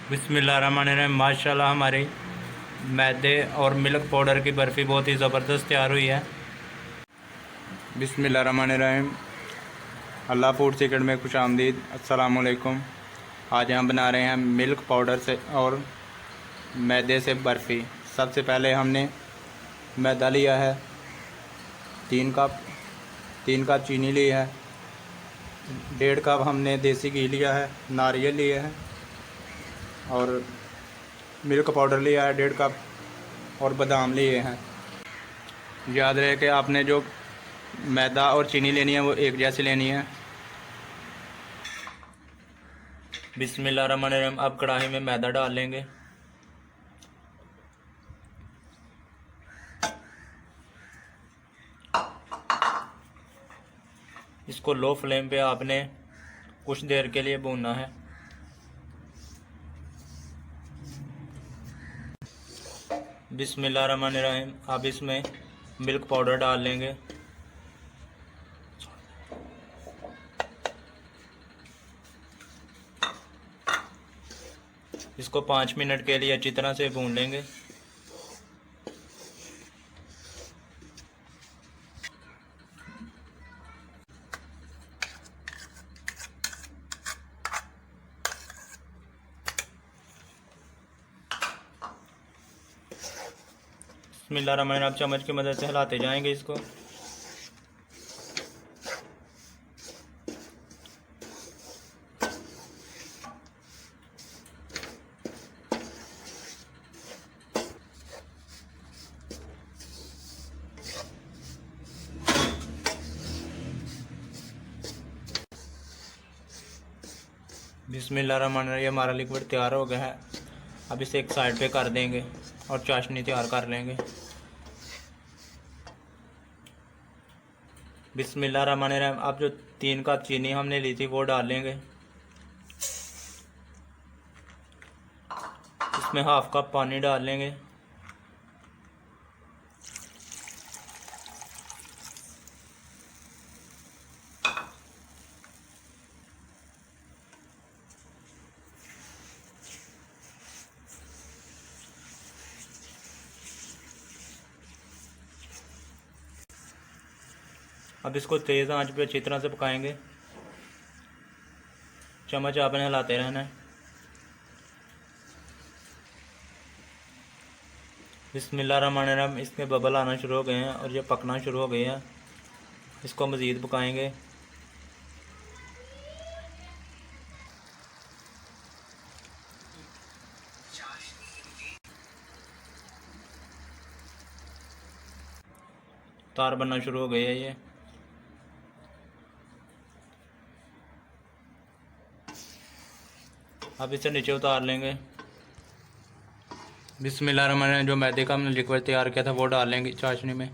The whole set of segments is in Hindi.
बिस्मिल्लाहिर्रहमानिर्रहीम। माशाल्लाह हमारी मैदे और मिल्क पाउडर की बर्फ़ी बहुत ही ज़बरदस्त तैयार हुई है। बिस्मिल्लाहिर्रहमानिर्रहीम। अल्लाह फूड सीक्रेट में खुश आमदीद। अस्सलाम वालेकुम। आज हम बना रहे हैं मिल्क पाउडर से और मैदे से बर्फ़ी। सबसे पहले हमने मैदा लिया है 3 कप, 3 कप चीनी ली है, 1.5 कप हमने देसी घी लिया है, नारियल लिए है और मिल्क पाउडर लिया है 1.5 कप और बादाम लिए हैं। याद रहे कि आपने जो मैदा और चीनी लेनी है वो एक जैसी लेनी है। बिस्मिल्लाहिर्रहमानिर्रहीम। अब कढ़ाई में मैदा डाल लेंगे। इसको लो फ्लेम पे आपने कुछ देर के लिए भूनना है। बिस्मिल्लाहिर्रहमानिर्रहीम। अब इसमें मिल्क पाउडर डाल लेंगे। इसको 5 मिनट के लिए अच्छी तरह से भून लेंगे। बिस्मिल्लाहिर्रहमानिर्रहीम। आप चम्मच की मदद से हिलाते जाएंगे इसको। बिस्मिल्लाहिर्रहमानिर्रहीम। हमारा लिक्विड तैयार हो गया है। अब इसे एक साइड पे कर देंगे और चाशनी तैयार कर लेंगे। बिस्मिल्लाहिर्रहमानिर्रहीम। अब जो 3 कप चीनी हमने ली थी वो डाल लेंगे। इसमें ½ कप पानी डाल लेंगे। अब इसको तेज़ आंच पे अच्छी तरह से पकाएंगे। चम्मच आपने हिलाते रहना है। बिस्मिल्लाहिर्रहमानिर्रहीम। इसके बबल आना शुरू हो गए हैं और ये पकना शुरू हो गए हैं। इसको मज़ीद पकाएंगे। तार बनना शुरू हो गई है ये। अब इसे नीचे उतार लेंगे। बिस्मिल्लाहिर्रहमानिर्रहीम। जो मैदे का हमने लिक्विड तैयार किया था वो डाल लेंगे चाशनी में।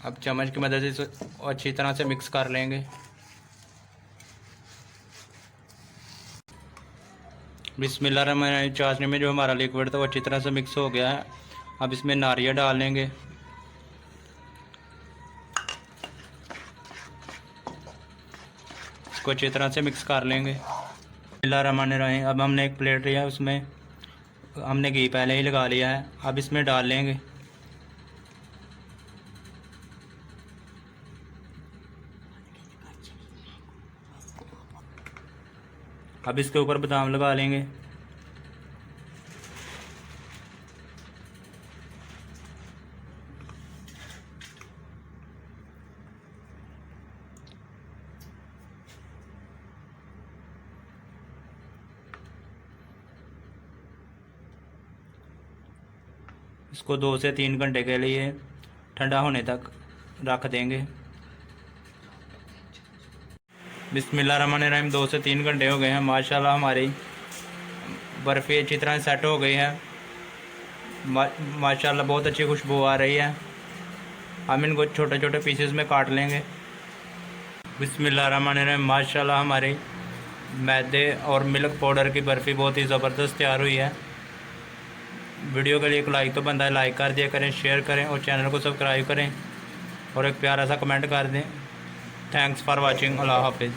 अब चम्मच की मदद से इसे अच्छी तरह से मिक्स कर लेंगे। बिस्मिल्लाहिर्रहमानिर्रहीम। चाशनी में जो हमारा लिक्विड था वो अच्छी तरह से मिक्स हो गया है। अब इसमें नारियल डाल लेंगे। इसको अच्छी तरह से मिक्स कर लेंगे। बिस्मिल्लाहिर्रहमानिर्रहीम। अब हमने एक प्लेट लिया है, उसमें हमने घी पहले ही लगा लिया है। अब इसमें डाल लेंगे। अब इसके ऊपर बादाम लगा लेंगे। इसको 2 से 3 घंटे के लिए ठंडा होने तक रख देंगे। बिस्मिल्लाहिर्रहमानिर्रहीम। 2 से 3 घंटे हो गए हैं। माशाल्लाह हमारी बर्फ़ी अच्छी तरह सेट हो गई है। माशाल्लाह बहुत अच्छी खुशबू आ रही है। हम इनको छोटे छोटे पीसेस में काट लेंगे। बिस्मिल्लाहिर्रहमानिर्रहीम। माशाल्लाह हमारी मैदे और मिल्क पाउडर की बर्फ़ी बहुत ही ज़बरदस्त तैयार हुई है। वीडियो के लिए एक लाइक तो बनता है, लाइक कर दिया करें, शेयर करें और चैनल को सब्सक्राइब करें और एक प्यारा सा कमेंट कर दें। Thanks for watching. अल्लाह हाफिज़।